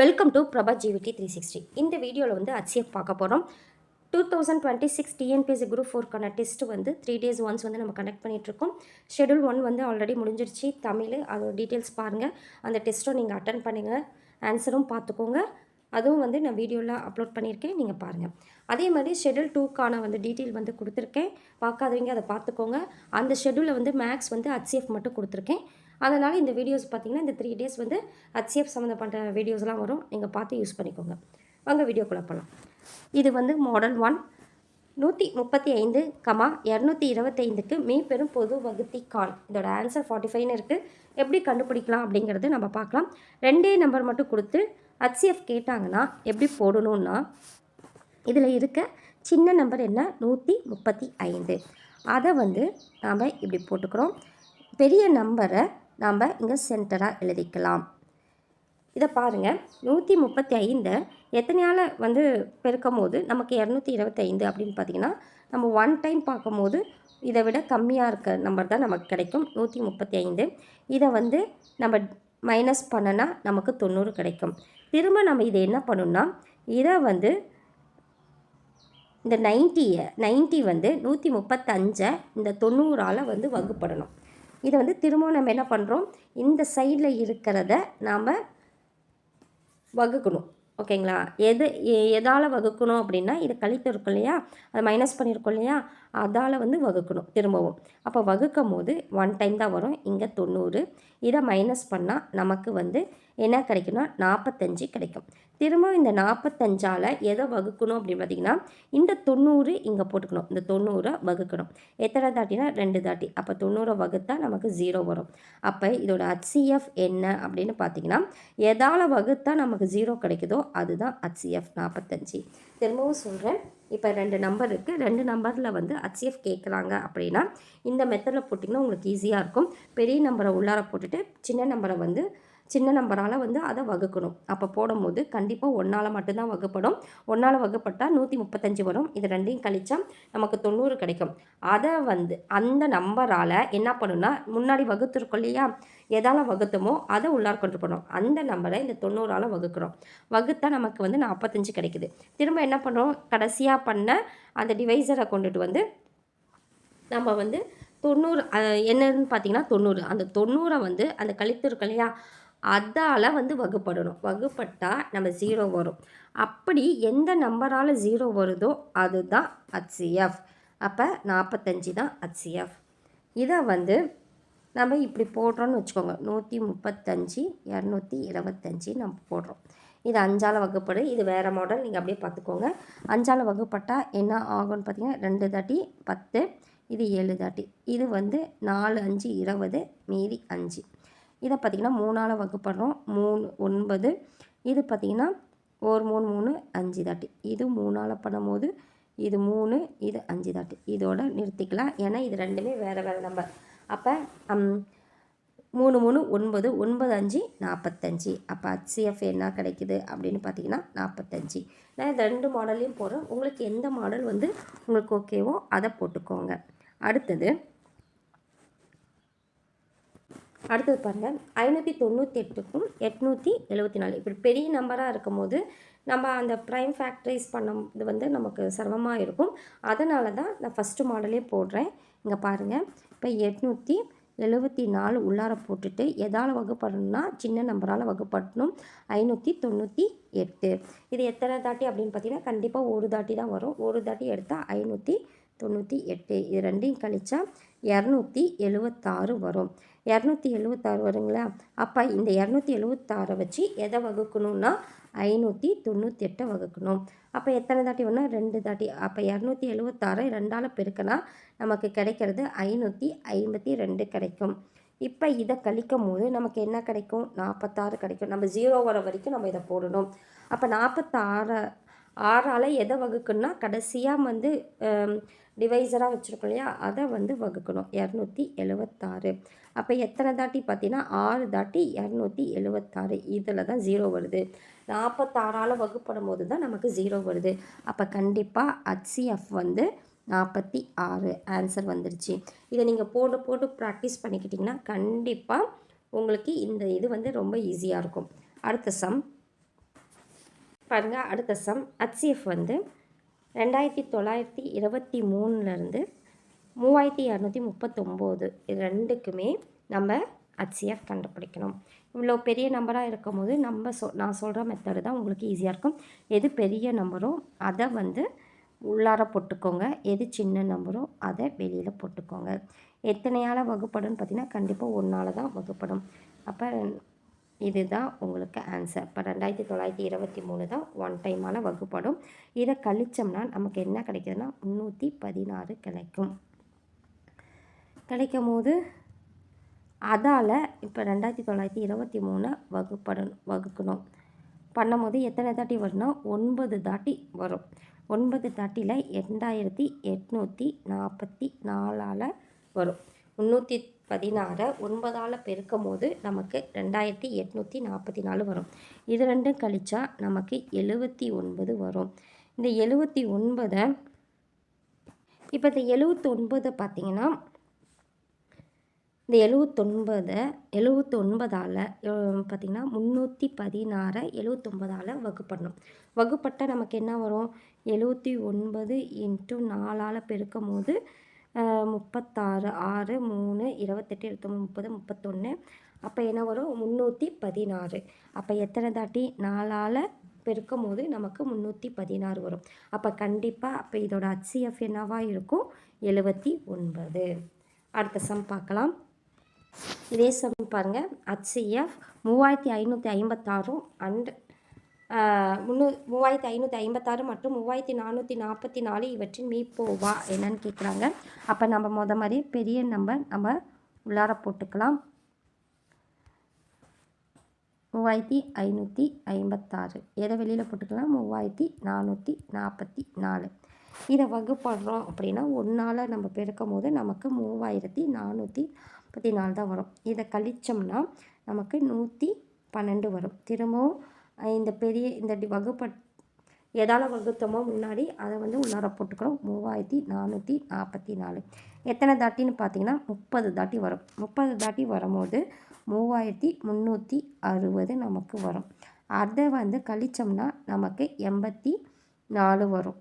Welcome to Prabha ஜிவிடி 360. இந்த வீடியோவில் வந்து HCF பார்க்க போகிறோம். 2026 டிஎன்பிஎஸ்சி குரூப் 4க்கான டெஸ்ட் வந்து 3 days ஒன்ஸ் வந்து நம்ம கனெக்ட் பண்ணிகிட்ருக்கோம். ஷெடியூல் 1 வந்து ஆல்ரெடி முடிஞ்சிருச்சு. தமிழ் அதோட டீட்டெயில்ஸ் பாருங்கள். அந்த டெஸ்ட்டும் நீங்கள் அட்டன் பண்ணுங்கள். ஆன்சரும் பார்த்துக்கோங்க. அதுவும் வந்து நான் வீடியோவில் அப்லோட் பண்ணியிருக்கேன், நீங்கள் பாருங்கள். அதே மாதிரி ஷெடியூல் 2க்கான வந்து டீட்டெயில் வந்து கொடுத்துருக்கேன். பார்க்காதவங்க அதை பார்த்துக்கோங்க. அந்த ஷெடியூலில் வந்து மேக்ஸ் வந்து HCF மட்டும் கொடுத்துருக்கேன். அதனால் இந்த வீடியோஸ் பார்த்திங்கன்னா இந்த 3 days வந்து HCF சம்மந்தப்பட்ட வீடியோஸ்லாம் வரும். நீங்கள் பார்த்து யூஸ் பண்ணிக்கோங்க. வாங்க வீடியோக்குள்ளே போகலாம். இது வந்து மாடல் 1 135, 225க்கு மீப்பெரும் பொது வகுத்தி கால். இதோட ஆன்சர் 45ன்னு இருக்குது. எப்படி கண்டுபிடிக்கலாம் அப்படிங்கிறது நம்ம பார்க்கலாம். 2 நம்பர் மட்டும் கொடுத்து HCF கேட்டாங்கன்னா எப்படி போடணுன்னா, இதில் இருக்க சின்ன நம்பர் என்ன 135, அதை வந்து நாம் இப்படி போட்டுக்கிறோம். பெரிய நம்பரை நாம் இங்கே சென்டராக எழுதிக்கலாம். இதை பாருங்கள், 135 எத்தனையால் வந்து பெருக்கும் போது நமக்கு 225 அப்படின்னு பார்த்திங்கன்னா, நம்ம ஒன் டைம் பார்க்கும்போது இதை விட கம்மியாக இருக்க நம்பர் தான் நமக்கு கிடைக்கும் 135. இதை வந்து நம்ம மைனஸ் பண்ணனா நமக்கு 90 கிடைக்கும். திரும்ப நம்ம இதை என்ன பண்ணணும்னா, இதை வந்து இந்த 90 வந்து 135 இந்த 90ஆல் வந்து வகுப்படணும். இதை வந்து திரும்பவும் நம்ம என்ன பண்ணுறோம், இந்த சைடில் இருக்கிறத நாம் வகுக்கணும். ஓகேங்களா? எதால் வகுக்கணும் அப்படின்னா, இதை கழித்து இருக்கும் இல்லையா, அதை மைனஸ் பண்ணியிருக்கோம் இல்லையா, அதால் வந்து வகுக்கணும் திரும்பவும். அப்போ வகுக்கும் போது ஒன் டைம் தான் வரும். இங்கே 90. இதை மைனஸ் பண்ணால் நமக்கு வந்து என்ன கிடைக்குன்னா 45 கிடைக்கும். திரும்பவும் இந்த 45ஆல் எதை வகுக்கணும் அப்படின்னு பார்த்திங்கன்னா, இந்த 90 இங்கே போட்டுக்கணும். இந்த 90 வகுக்கணும். எத்தனை தாட்டினா 2 தாட்டி. அப்போ 90 வகுத்தா நமக்கு 0 வரும். அப்போ இதோட HCF என்ன அப்படின்னு பார்த்திங்கன்னா, எதால் வகுத்தா நமக்கு 0 கிடைக்குதோ அதுதான் HCF 45. திரும்பவும் சொல்கிறேன். இப்போ 2 நம்பர் இருக்குது. 2 நம்பரில் வந்து HCF கேட்குறாங்க அப்படின்னா இந்த மெத்தடில் போட்டிங்கன்னா உங்களுக்கு ஈஸியாக இருக்கும். பெரிய நம்பரை உள்ளார போட்டுட்டு சின்ன நம்பரால் வந்து அதை வகுக்கணும். அப்போ போடும்போது கண்டிப்பாக 1ஆல் மட்டும்தான் வகுப்படும். 1ஆல் வகுப்பட்டால் 135 வரும். இது ரெண்டையும் கழிச்சா நமக்கு 90 கிடைக்கும். அதை வந்து அந்த நம்பரால் என்ன பண்ணுன்னா, முன்னாடி வகுத்துருக்கோம் இல்லையா, எதால் வகுத்தமோ அதை உள்ளார கொண்டு போகணும். அந்த நம்பரை இந்த 90ஆல் வகுக்கிறோம். வகுத்தா நமக்கு வந்து 45 கிடைக்குது. திரும்ப என்ன பண்ணுறோம், கடைசியாக பண்ண அந்த டிவைசரை கொண்டுட்டு வந்து நம்ம வந்து 90 என்னன்னு பார்த்தீங்கன்னா 90. அந்த 90 வந்து அந்த கழித்து இருக்கு இல்லையா, அதால் வந்து வகுப்படணும். வகுப்பட்டால் நம்ம 0 வரும். அப்படி எந்த நம்பரால் 0 வருதோ அதுதான் HCF. அப்போ 45 தான் HCF. இதை வந்து நம்ம இப்படி போடுறோன்னு வச்சுக்கோங்க. 135, 225 நம்ம போடுறோம். இது 5ஆல் வகுப்படு. இது வேறு மாடல், நீங்கள் அப்படியே பார்த்துக்கோங்க. 5ஆல் வகுப்பட்டால் என்ன ஆகும்னு பார்த்தீங்கன்னா 2 தாட்டி 10, இது 7 தாட்டி. இது வந்து 4 5 20, மீதி 5. இதை பார்த்திங்கன்னா 3ஆல் வகுப்படுறோம். 3 9. இது பார்த்திங்கன்னா 1 3 3 5 தாட்டி. இது 3ஆல் பண்ணும்போது இது 3, இது 5 தாட்டி. இதோட நிறுத்திக்கலாம். ஏன்னா இது ரெண்டுமே வேறு வேறு நம்பர். அப்போ 3 3 9, 9 5 45. அப்போ HCF என்ன கிடைக்குது அப்படின்னு பார்த்தீங்கன்னா 45. நான் இந்த 2 மாடல்லையும் போடுறேன். உங்களுக்கு எந்த மாடல் வந்து உங்களுக்கு ஓகேவோ அதை போட்டுக்கோங்க. அடுத்தது பாருங்கள், 598க்கும் 874. இப்படி பெரிய நம்பராக இருக்கும் போது நம்ம அந்த ப்ரைம் ஃபேக்டரைஸ் பண்ணது வந்து நமக்கு சிரமமாக இருக்கும். அதனால தான் நான் ஃபஸ்ட்டு மாடலே போடுறேன். இங்கே பாருங்கள், இப்போ 874 உள்ளார போட்டுட்டு எதால் வகுப்படணும்னா சின்ன நம்பரால் வகுப்படணும். 598. இது எத்தனை தாட்டி அப்படின்னு பார்த்தீங்கன்னா கண்டிப்பாக ஒரு தாட்டி தான் வரும். ஒரு தாட்டி எடுத்தால் 598. இது ரெண்டையும் கழிச்சா 276 வரும். 276 வருங்களா? அப்போ இந்த 276 வச்சு எதை வகுக்கணும்னா 598 வகுக்கணும். அப்போ எத்தனை தாட்டி வேணால் 2 தாட்டி. அப்போ 276 2ஆல் பெருக்கினா நமக்கு கிடைக்கிறது 552 கிடைக்கும். இப்போ இதை கழிக்கும் போது நமக்கு என்ன கிடைக்கும், 46 கிடைக்கும். நம்ம 0 வர வரைக்கும் நம்ம இதை போடணும். அப்போ 46ஆல் எதை வகுக்கணும்னா கடைசியாக வந்து டிவைசராக வச்சுருக்கோம் இல்லையா, அதை வந்து வகுக்கணும். 276. அப்போ எத்தனை தாட்டி பார்த்தீங்கன்னா 6 தாட்டி 276. இதில் தான் 0 வருது. 46ஆல் வகுப்படும் போது தான் நமக்கு 0 வருது. அப்போ கண்டிப்பாக HCF வந்து 46 ஆன்சர் வந்துருச்சு. இதை நீங்கள் போட்டு ப்ராக்டிஸ் பண்ணிக்கிட்டிங்கன்னா கண்டிப்பாக உங்களுக்கு இந்த இது வந்து ரொம்ப ஈஸியாக இருக்கும். அடுத்த சம் பாருங்கள் அடுத்த சம் ஹச்சிஎஃப் வந்து 2923லேருந்து 3239 இது ரெண்டுக்குமே நம்ம ஹச்சிஎஃப் கண்டுபிடிக்கணும். இவ்வளோ பெரிய நம்பராக இருக்கும் போது நான் சொல்கிற மெத்தடு தான் உங்களுக்கு ஈஸியாக இருக்கும். எது பெரிய நம்பரோ அதை வந்து உள்ளார போட்டுக்கோங்க, எது சின்ன நம்பரோ அதை வெளியில் போட்டுக்கோங்க. எத்தனையால் வகுப்படுன்னு பார்த்திங்கன்னா கண்டிப்பாக 1ஆல் தான் வகுப்படும். அப்போ இதுதான் உங்களுக்கு ஆன்சர். இப்போ 2923 தான் 1 டைமால் வகுப்படும். இதை கழிச்சோம்னா நமக்கு என்ன கிடைக்குதுன்னா 316 கிடைக்கும். கிடைக்கும் போது அதால் இப்போ 2923 வகுக்கணும். பண்ணும்போது எத்தனை தாட்டி வரும்னா 9 தாட்டி வரும். 9 தாட்டியில் 2844 வரும். 316 9ஆல் பெருக்கும் போது நமக்கு 2844 வரும். இது ரெண்டும் கழிச்சா நமக்கு 79 வரும். இந்த 79 இப்போ இந்த 79 பார்த்திங்கன்னா இந்த 79ஆல் பார்த்திங்கன்னா 316 79ஆல் வகுப்படணும். வகுப்பட்டால் நமக்கு என்ன வரும்? 79 × 4ஆல் பெருக்கும் போது 36 6 3 28 29 30 31. அப்போ என்ன வரும்? 316. அப்போ எத்தனை தாட்டி 4ஆல் பெருக்கும் போது நமக்கு 316 வரும். அப்போ கண்டிப்பாக அப்போ இதோட ஹச்சிஎஃப் என்னவாக இருக்கும்? 79. அடுத்த சம் பார்க்கலாம். இதே சம் பாருங்கள். ஹச்சிஎஃப் 3556 அண்ட் 3556 மற்றும் 3444 இவற்றின் மீப்போவா என்னன்னு கேட்குறாங்க. அப்போ நம்ம மாதிரி பெரிய நம்பர் நம்ம உள்ளார போட்டுக்கலாம். 3556 எதை வெளியில் போட்டுக்கலாம்? 3444. இதை வகுப்படுறோம் அப்படின்னா 1ஆல் நம்ம பெருக்கும் போது நமக்கு 3444 தான் வரும். இதை கழிச்சோம்னா நமக்கு 112 வரும். திரும்பவும் இந்த எதால் வகுத்தோமோ முன்னாடி அதை வந்து உள்ளார போட்டுக்கிறோம். 3444. எத்தனை தாட்டின்னு பார்த்தீங்கன்னா 30 தாட்டி வரும். 30 தாட்டி வரும்போது 3360 நமக்கு வரும். அதை வந்து கழிச்சோம்னா நமக்கு 84 வரும்.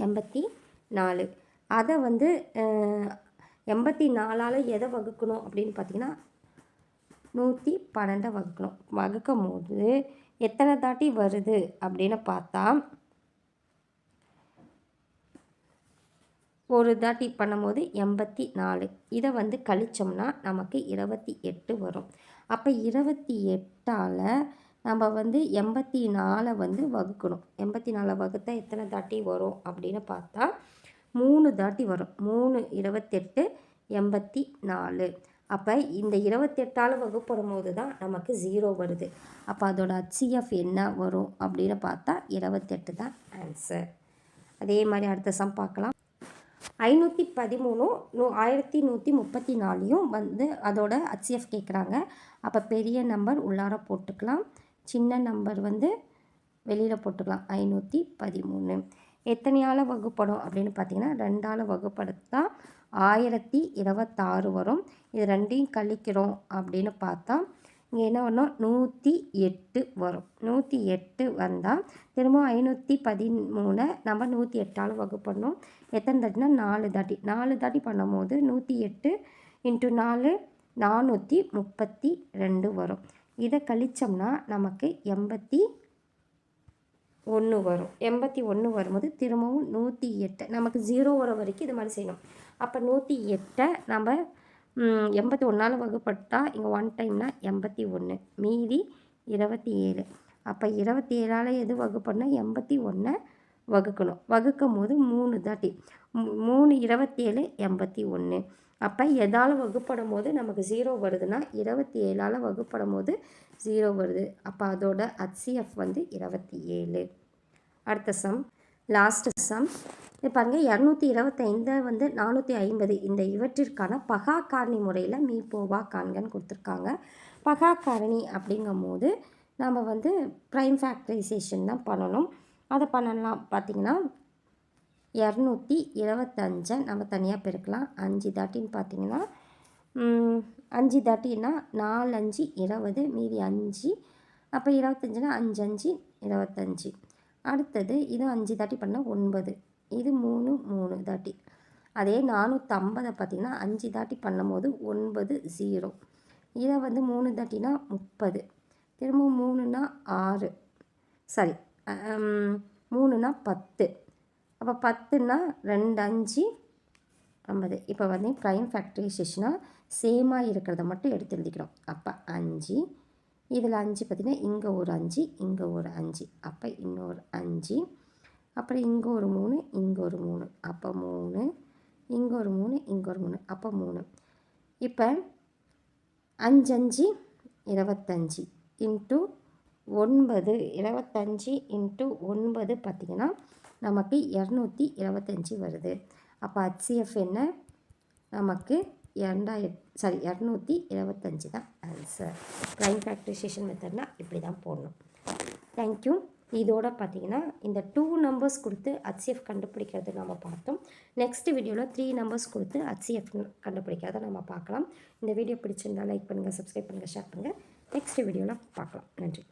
84. அதை வந்து 84ஆல் எதை வகுக்கணும் அப்படின்னு பார்த்தீங்கன்னா 112 வகுக்கணும். வகுக்கும் போது எத்தனை தாட்டி வருது அப்படின்னு பார்த்தா ஒரு தாட்டி பண்ணும்போது 84. இதை வந்து கழிச்சோம்னா நமக்கு 28 வரும். அப்போ 28ஆல் நம்ம வந்து 84 வந்து வகுக்கணும். 84 வகுத்தா எத்தனை தாட்டி வரும் அப்படின்னு பார்த்தா 3 தாட்டி வரும். 3 28 84. அப்போ இந்த 28ஆல் வகுப்படும் போது தான் நமக்கு 0 வருது. அப்போ அதோட ஹச்சிஎஃப் என்ன வரும் அப்படின்னு பார்த்தா 28 தான் ஆன்சர். அதே மாதிரி அடுத்த சம் பார்க்கலாம். 513 1134 வந்து அதோட ஹச்சிஎஃப் கேட்குறாங்க. அப்போ பெரிய நம்பர் உள்ளார போட்டுக்கலாம், சின்ன நம்பர் வந்து வெளியில் போட்டுக்கலாம். 513 எத்தனையால் வகுப்படும் அப்படின்னு பார்த்தீங்கன்னா 2ஆல் வகுப்படுத்தா 1026 வரும். இது ரெண்டையும் கழிக்கிறோம் அப்படின்னு பார்த்தா இங்கே என்ன வரணும்? 108 வரும். 108 வந்தால் திரும்ப 513 நம்ம 108ஆல் வகுப்படணும். எத்தனை தாட்டினா 4 தாட்டி. 4 தாட்டி பண்ணும்போது 108 × 4 432 வரும். இதை கழிச்சோம்னா நமக்கு 81 வரும். 81 வரும்போது திரும்பவும் 108 நமக்கு 0 வர வரைக்கும் இது மாதிரி செய்யணும். அப்போ 108 நம்ம 81ஆல் வகுப்பட்டால் இங்கே 1 டைம்னா 81, மீதி 27. அப்போ 27ஆல் எது வகுப்படணும்? 81 வகுக்கணும். வகுக்கும் போது 3 தாட்டி 3 27 81. அப்போ எதால் வகுப்படும் போது நமக்கு 0 வருதுன்னா 27ஆல் வகுப்படும் போது 0 வருது. அப்போ அதோட ஹச்சிஎஃப் வந்து 27. அடுத்த சம், லாஸ்ட் சம். இது பாருங்கள். 225 வந்து 450 இந்த இவற்றிற்கான பகா காரணி முறையில் மீப்போவா காண்கன்னு கொடுத்துருக்காங்க. பகா காரணி அப்படிங்கும் போது நம்ம வந்து ப்ரைம் ஃபேக்டரைசேஷன் தான் பண்ணணும். அதை பண்ணலாம். பார்த்திங்கன்னா 225 நம்ம தனியாக பெருக்கலாம். 5 தாட்டின்னு பார்த்திங்கன்னா 5 தாட்டின்னா 4 5 20, மீதி 5 அப்போ 25னா 5 5 25. அடுத்தது இது 5 தாட்டி பண்ணால் 9, இது 3 3 தாட்டி. அதே 450 பார்த்திங்கன்னா 5 தாட்டி பண்ணும்போது 9 0. இதை வந்து 3 தாட்டினா 30, திரும்ப 3னா 6, சாரி 3னா 10. அப்போ 10னா 2 5 50. இப்போ வந்து ப்ரைம் ஃபேக்டரைசேஷனாக சேமாக இருக்கிறத மட்டும் எடுத்து எழுதிக்கிறோம். அப்போ 5, இதில் 5 பார்த்திங்கன்னா இங்கே ஒரு 5 இங்கே ஒரு 5, அப்போ இன்னொரு 5, அப்புறம் இங்கே ஒரு 3 இங்கே ஒரு 3, அப்போ 3, இங்கே ஒரு 3 இங்கே ஒரு 3, அப்போ 3. இப்போ 5 5 25 இன்ட்டு 9, 25 இன்ட்டு 9 பார்த்திங்கன்னா நமக்கு 225 வருது. அப்போ HCF என்ன, நமக்கு 225 தான் ஆன்சர். ப்ரைம் ஃபேக்டரைசேஷன் மெத்தட்னால் இப்படி தான் போடணும். தேங்க்யூ. இதோட பார்த்திங்கன்னா இந்த 2 நம்பர்ஸ் கொடுத்து HCF கண்டுபிடிக்கிறது நம்ம பார்த்தோம். நெக்ஸ்ட் வீடியோவில் 3 நம்பர்ஸ் கொடுத்து HCF கண்டுபிடிக்கிறத நம்ம பார்க்கலாம். இந்த வீடியோ பிடிச்சிருந்தால் லைக் பண்ணுங்கள், சப்ஸ்கிரைப் பண்ணுங்கள், ஷேர் பண்ணுங்கள். நெக்ஸ்ட் வீடியோவில் பார்க்கலாம். நன்றி.